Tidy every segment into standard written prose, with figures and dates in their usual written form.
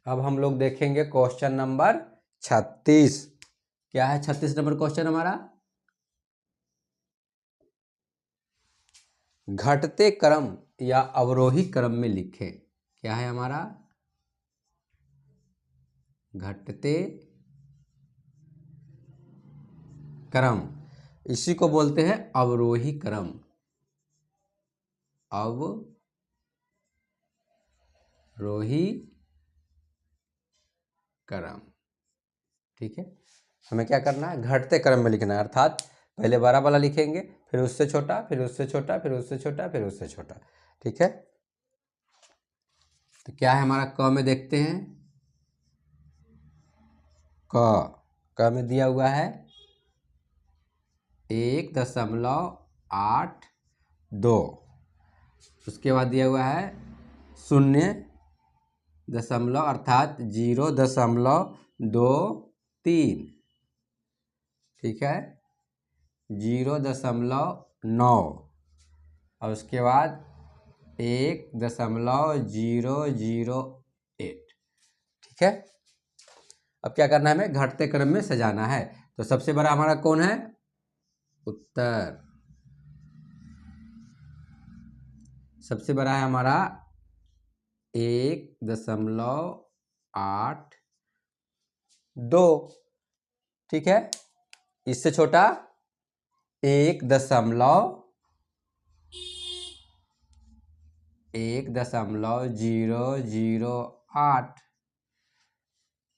अब हम लोग देखेंगे क्वेश्चन नंबर 36। क्या है 36 नंबर क्वेश्चन हमारा? घटते क्रम या अवरोही क्रम में लिखें। क्या है हमारा? घटते क्रम, इसी को बोलते हैं अवरोही क्रम। अवरोही क्रम, ठीक है। हमें क्या करना है? घटते क्रम में लिखना है, अर्थात पहले बड़ा वाला लिखेंगे, फिर उससे छोटा, फिर उससे छोटा, फिर उससे छोटा, फिर उससे छोटा, ठीक है। तो क्या है हमारा क में देखते हैं। क में दिया हुआ है 1.82। उसके बाद दिया हुआ है 0 अर्थात 0.23, ठीक है, 0.9 और उसके बाद 1.008, ठीक है। अब क्या करना है? हमें घटते क्रम में सजाना है। तो सबसे बड़ा हमारा कौन है? उत्तर। सबसे बड़ा है हमारा 1.82, ठीक है। इससे छोटा 1.008।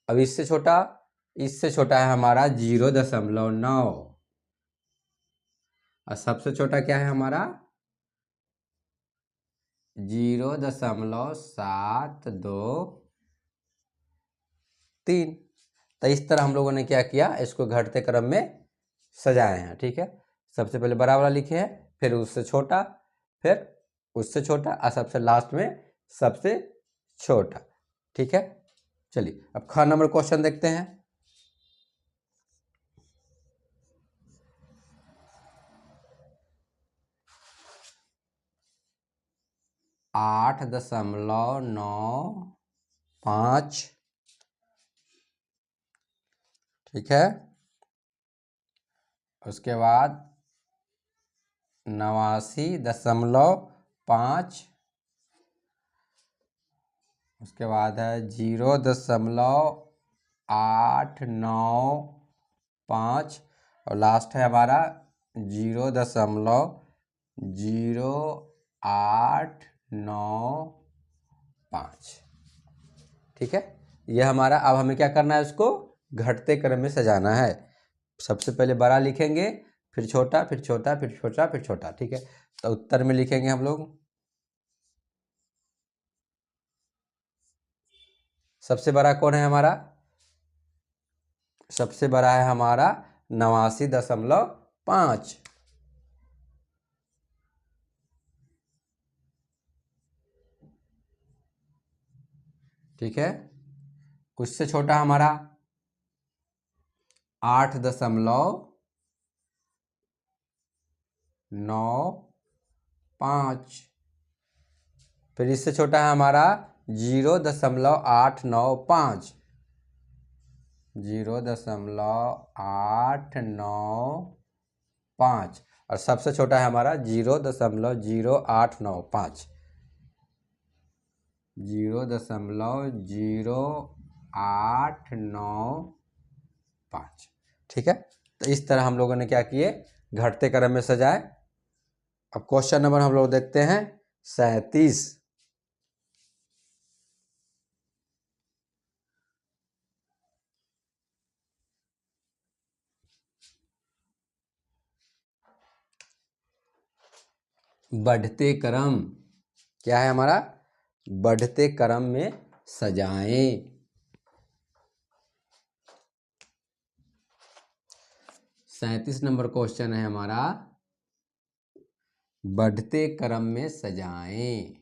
अब इससे छोटा है हमारा 0.9 और सबसे छोटा क्या है हमारा? 0.723। तो इस तरह हम लोगों ने क्या किया? इसको घटते क्रम में सजाए हैं, ठीक है। सबसे पहले बड़ा वाला लिखे हैं, फिर उससे छोटा, फिर उससे छोटा और सबसे लास्ट में सबसे छोटा, ठीक है। चलिए अब ख नंबर क्वेश्चन देखते हैं। 8.95, ठीक है। उसके बाद 89.5, उसके बाद है 0.895 और लास्ट है हमारा 0.0895, ठीक है। यह हमारा, अब हमें क्या करना है? उसको घटते क्रम में सजाना है। सबसे पहले बड़ा लिखेंगे, फिर छोटा, फिर छोटा, फिर छोटा, फिर छोटा, ठीक है। तो उत्तर में लिखेंगे हम लोग, सबसे बड़ा कौन है हमारा? सबसे बड़ा है हमारा 89.5, ठीक है। उससे छोटा हमारा 8.95, फिर इससे छोटा है हमारा 0.895, 0.895 और सबसे छोटा है हमारा 0.0895, 0.0895, ठीक है। तो इस तरह हम लोगों ने क्या किए? घटते क्रम में सजाए। अब क्वेश्चन नंबर हम लोग देखते हैं 37। बढ़ते क्रम, क्या है हमारा? बढ़ते क्रम में सजाएं। 37 नंबर क्वेश्चन है हमारा, बढ़ते क्रम में सजाएं।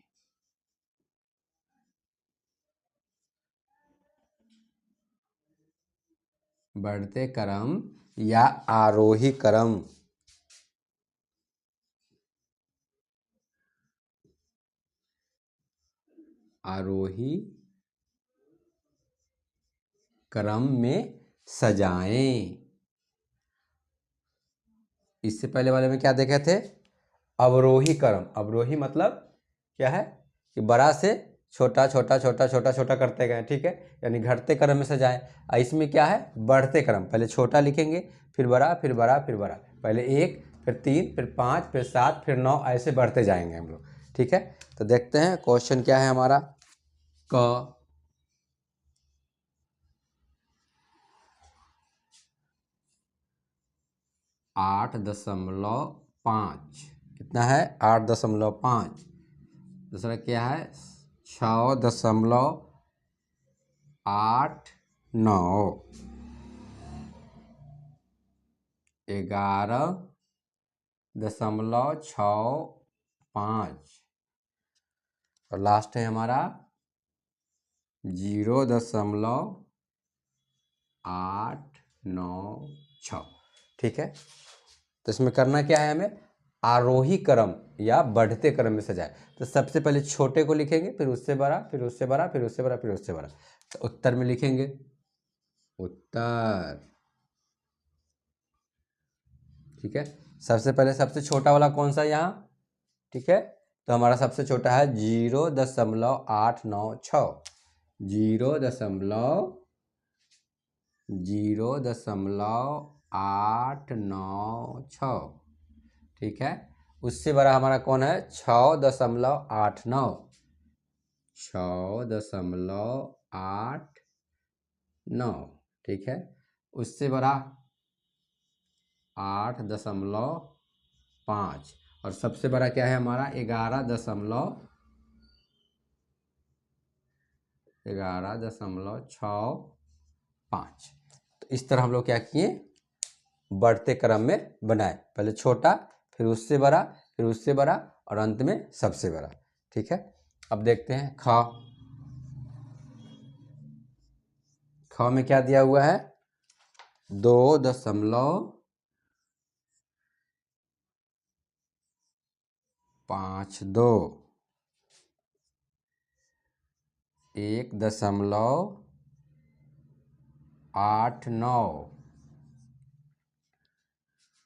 बढ़ते क्रम या आरोही क्रम, आरोही क्रम में सजाएं। इससे पहले वाले में क्या देखे थे? अवरोही क्रम। अवरोही मतलब क्या है कि बड़ा से छोटा छोटा छोटा छोटा छोटा करते गए, ठीक है, यानी घटते क्रम में सजाएं। और इसमें क्या है? बढ़ते क्रम। पहले छोटा लिखेंगे, फिर बड़ा, फिर बड़ा, फिर बड़ा, पहले 1, फिर 3, फिर 5, फिर 7, फिर 9, ऐसे बढ़ते जाएंगे हम लोग, ठीक है। तो देखते हैं क्वेश्चन क्या है हमारा। क 8.5, कितना है? 8.5। दूसरा क्या है? 6.89। 11.65। और लास्ट है हमारा 0.896, ठीक है। तो इसमें करना क्या है हमें? आरोही क्रम या बढ़ते क्रम में सजाए। तो सबसे पहले छोटे को लिखेंगे, फिर उससे बड़ा, फिर उससे बड़ा, फिर उससे बड़ा, फिर उससे बड़ा। तो उत्तर में लिखेंगे उत्तर, ठीक है। सबसे पहले सबसे छोटा वाला कौन सा यहाँ, ठीक है। तो हमारा सबसे छोटा है 0.896। 0.896, ठीक है। उससे बड़ा हमारा कौन है? 6.89। 6.89, ठीक है। उससे बड़ा 8.5। और सबसे बड़ा क्या है हमारा? 11.65। तो इस तरह हम लोग क्या किए? बढ़ते क्रम में बनाए। पहले छोटा, फिर उससे बड़ा, फिर उससे बड़ा, और अंत में सबसे बड़ा, ठीक है। अब देखते हैं ख में क्या दिया हुआ है? 2.52, 1.89,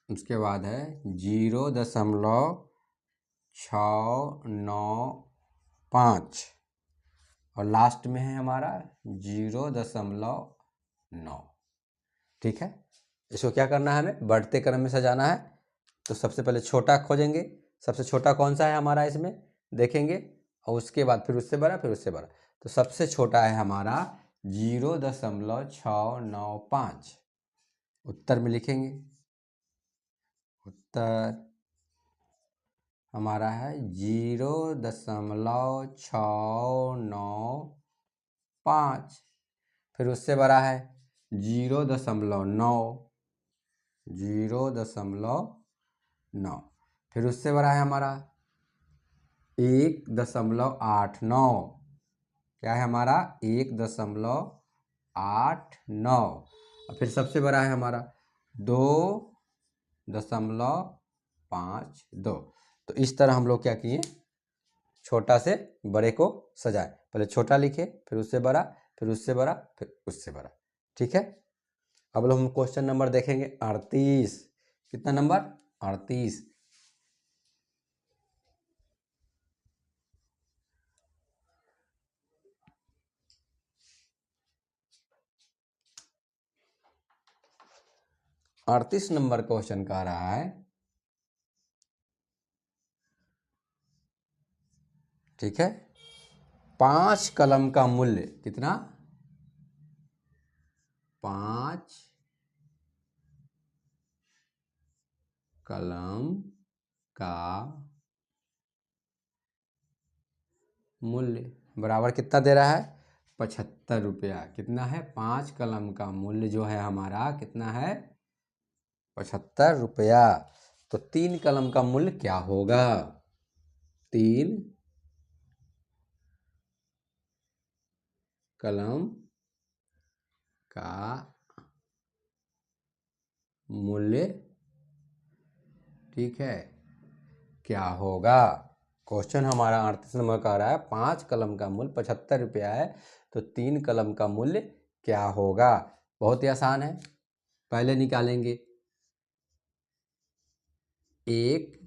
उसके बाद है 0.695, और लास्ट में है हमारा 0.9, ठीक है। इसको क्या करना है? हमें बढ़ते क्रम में सजाना है। तो सबसे पहले छोटा खोजेंगे, सबसे छोटा कौन सा है हमारा इसमें देखेंगे, और उसके बाद फिर उससे बड़ा, फिर उससे बड़ा। तो सबसे छोटा है हमारा 0.695। उत्तर में लिखेंगे, उत्तर हमारा है 0.695। फिर उससे बड़ा है 0.9, 0.9। फिर उससे बड़ा है हमारा 1.89। क्या है हमारा? 1.89। और फिर सबसे बड़ा है हमारा 2.52। तो इस तरह हम लोग क्या किए? छोटा से बड़े को सजाए। पहले छोटा लिखे, फिर उससे बड़ा, फिर उससे बड़ा, फिर उससे बड़ा, ठीक है। अब लोग हम क्वेश्चन नंबर देखेंगे 38। कितना नंबर? 38। अड़तीस नंबर क्वेश्चन कह रहा है, ठीक है, 5 कलम का मूल्य कितना? 5 कलम का मूल्य बराबर कितना दे रहा है? 75 रुपया। कितना है? 5 कलम का मूल्य जो है हमारा कितना है? 75 रुपया। तो 3 कलम का मूल्य क्या होगा? 3 कलम का मूल्य, ठीक है, क्या होगा? क्वेश्चन हमारा 38 नंबर का आ रहा है, 5 कलम का मूल्य 75 रुपया है, तो 3 कलम का मूल्य क्या होगा? बहुत ही आसान है। पहले निकालेंगे एक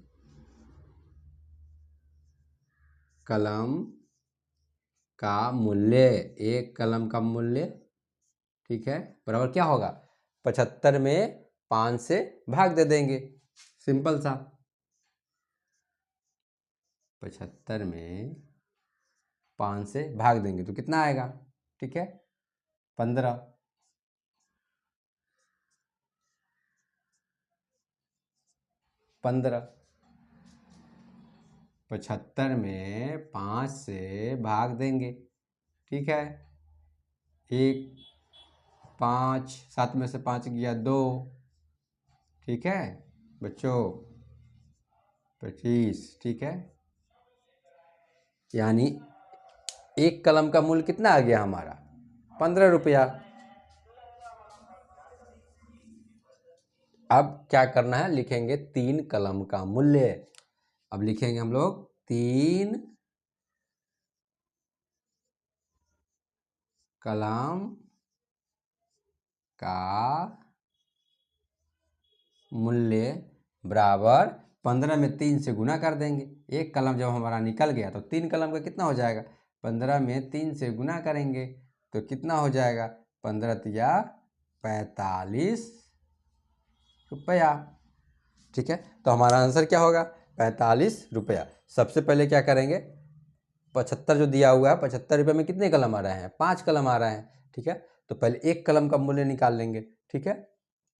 कलम का मूल्य, एक कलम का मूल्य, ठीक है, बराबर क्या होगा? 75 में 5 से भाग दे देंगे, सिंपल सा। 75 में 5 से भाग देंगे तो कितना आएगा? ठीक है, 15। 75 में 5 से भाग देंगे, ठीक है, 1, 5, 7 में से 5 गया 2, ठीक है बच्चों, 25, ठीक है। यानी एक कलम का मूल्य कितना आ गया हमारा? 15 रुपया। अब क्या करना है? लिखेंगे 3 कलम का मूल्य। अब लिखेंगे हम लोग 3 कलम का मूल्य बराबर 15 में 3 से गुना कर देंगे। एक कलम जब हमारा निकल गया तो 3 कलम का कितना हो जाएगा? 15 में 3 से गुना करेंगे तो कितना हो जाएगा? 15 तिया 45 रुपया, ठीक है। तो हमारा आंसर क्या होगा? 45 रुपया। सबसे पहले क्या करेंगे? 75 जो दिया हुआ है, 75 रुपये में कितने कलम आ रहे हैं? 5 कलम आ रहे हैं, ठीक है। तो पहले एक कलम का मूल्य निकाल लेंगे, ठीक है।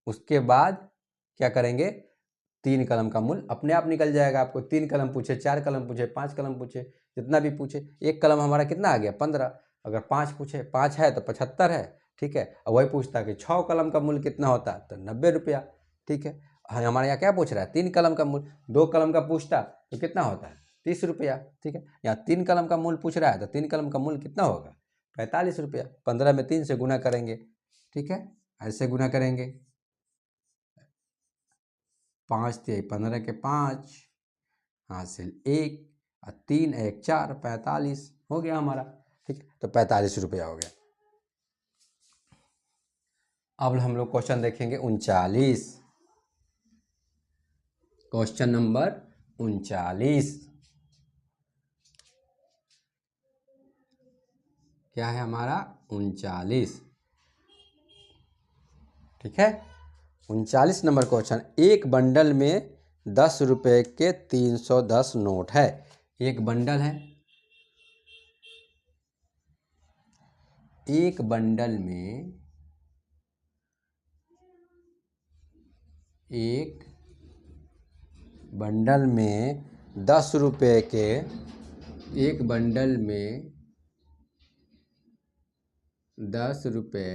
उसके बाद क्या करेंगे? 3 कलम का मूल्य अपने आप निकल जाएगा। आपको 3 कलम पूछे, 4 कलम पूछे, 5 कलम पूछे, जितना भी पूछे, एक कलम हमारा कितना आ गया? 15। अगर 5 पूछे, 5 है तो 75 है, ठीक है। और वही पूछता है कि 6 कलम का मूल्य कितना होता है, तो 90 रुपया, ठीक है। हमारे यहाँ क्या पूछ रहा है? 3 कलम का मूल्य। 2 कलम का पूछता तो कितना होता है? 30 रुपया, ठीक है। यहाँ 3 कलम का मूल्य पूछ रहा है तो 3 कलम का मूल्य कितना होगा? 45 रुपया। 15 में 3 से गुना करेंगे, ठीक है, ऐसे गुना करेंगे। 5 × 15 के 5, हासिल 1 और 3 1 4, 45 हो गया हमारा, ठीक है। तो 45 रुपया हो गया। अब हम लोग क्वेश्चन देखेंगे 39। क्वेश्चन नंबर 39 क्या है हमारा? 39, ठीक है। 39 नंबर क्वेश्चन। एक बंडल में 10 रुपए के 310 नोट है। एक बंडल है, एक बंडल में एक बंडल में 10 रुपए के, एक बंडल में 10 रुपए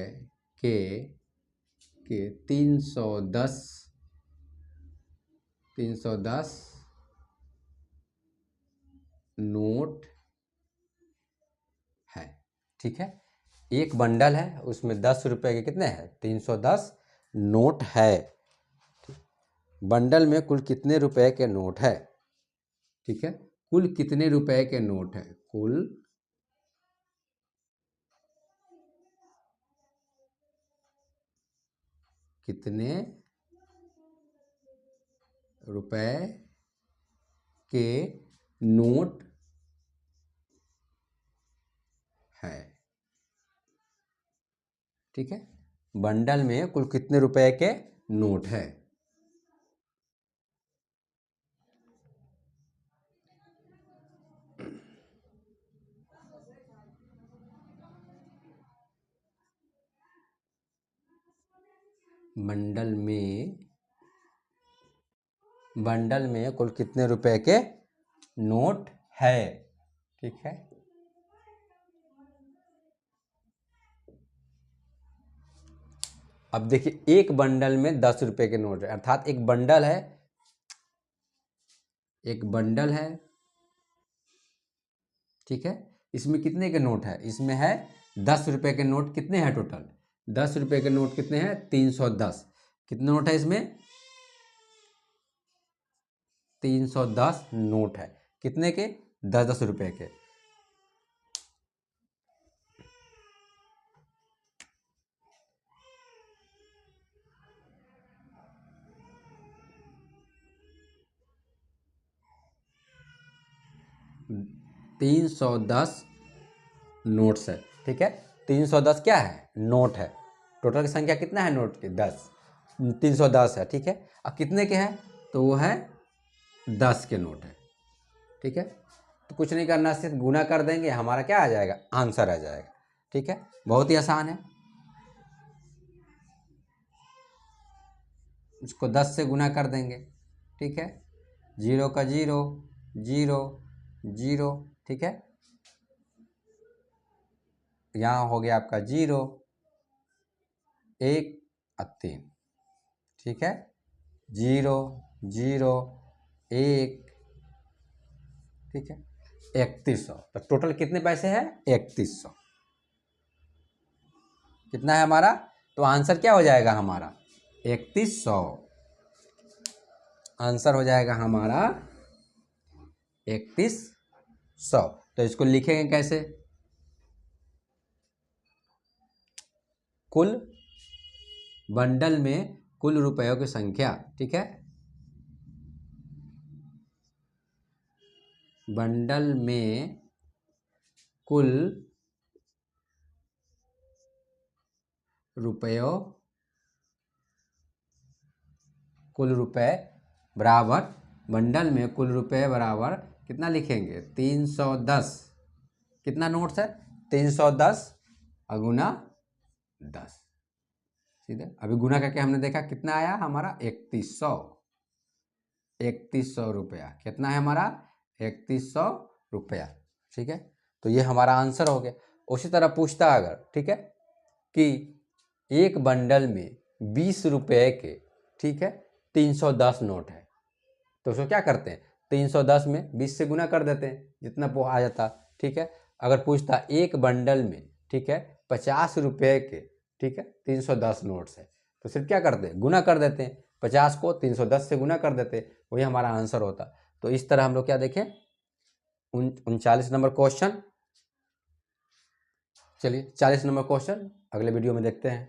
के 310 नोट है, ठीक है। एक बंडल है, उसमें 10 रुपए के कितने हैं? 310 नोट है। बंडल में कुल कितने रुपए के नोट है? ठीक है, कुल कितने रुपए के नोट है? कुल कितने रुपए के नोट है, ठीक है। बंडल में कुल कितने रुपए के नोट है? बंडल में कुल कितने रुपए के नोट है, ठीक है। अब देखिए, एक बंडल में 10 रुपए के नोट है, अर्थात एक बंडल है, एक बंडल है, ठीक है। इसमें कितने के नोट है? इसमें है 10 रुपए के नोट। कितने हैं टोटल? 10 रुपए के नोट कितने हैं? 310। कितने नोट है इसमें? 310 नोट है। कितने के? 10-10 रुपए के। 310 नोट्स है, ठीक है। 310 क्या है? नोट है। टोटल की संख्या कितना है नोट की? 10। 310 है, ठीक है। अब कितने के हैं? तो वो है 10 के नोट है, ठीक है। तो कुछ नहीं करना, सिर्फ गुना कर देंगे, हमारा क्या आ जाएगा? आंसर आ जाएगा, ठीक है। बहुत ही आसान है। इसको 10 से गुना कर देंगे, ठीक है। 0 का 0, 0, 0, ठीक है। यहाँ हो गया आपका 0, 1 और 3, ठीक है। 0, 0, 1, ठीक है। 3100। तो टोटल कितने पैसे हैं? 3100। कितना है हमारा? तो आंसर क्या हो जाएगा हमारा? 3100। आंसर हो जाएगा हमारा 3100। तो इसको लिखेंगे कैसे? कुल बंडल में कुल रुपयों की संख्या, ठीक है। बंडल में कुल रुपयों, कुल रुपए बराबर, बंडल में कुल रुपए बराबर कितना लिखेंगे? 310। कितना नोट्स है? 310 गुना 10, सीधे। अभी गुना करके हमने देखा कितना आया हमारा? 3100। 3100 रुपया कितना है हमारा? 3100 रुपया, ठीक है। तो ये हमारा आंसर हो गया। उसी तरह पूछता अगर, ठीक है, कि एक बंडल में 20 रुपये के, ठीक है, 310 नोट है, तो उसको क्या करते हैं? 310 में 20 से गुना कर देते हैं, जितना वो आ जाता, ठीक है। अगर पूछता एक बंडल में, ठीक है, 50 रुपये के, ठीक है, 310 नोट्स है, तो सिर्फ क्या करते हैं? गुना कर देते हैं। 50 को 310 से गुना कर देते, वही हमारा आंसर होता। तो इस तरह हम लोग क्या देखें? 39 नंबर क्वेश्चन। चलिए 40 नंबर क्वेश्चन अगले वीडियो में देखते हैं।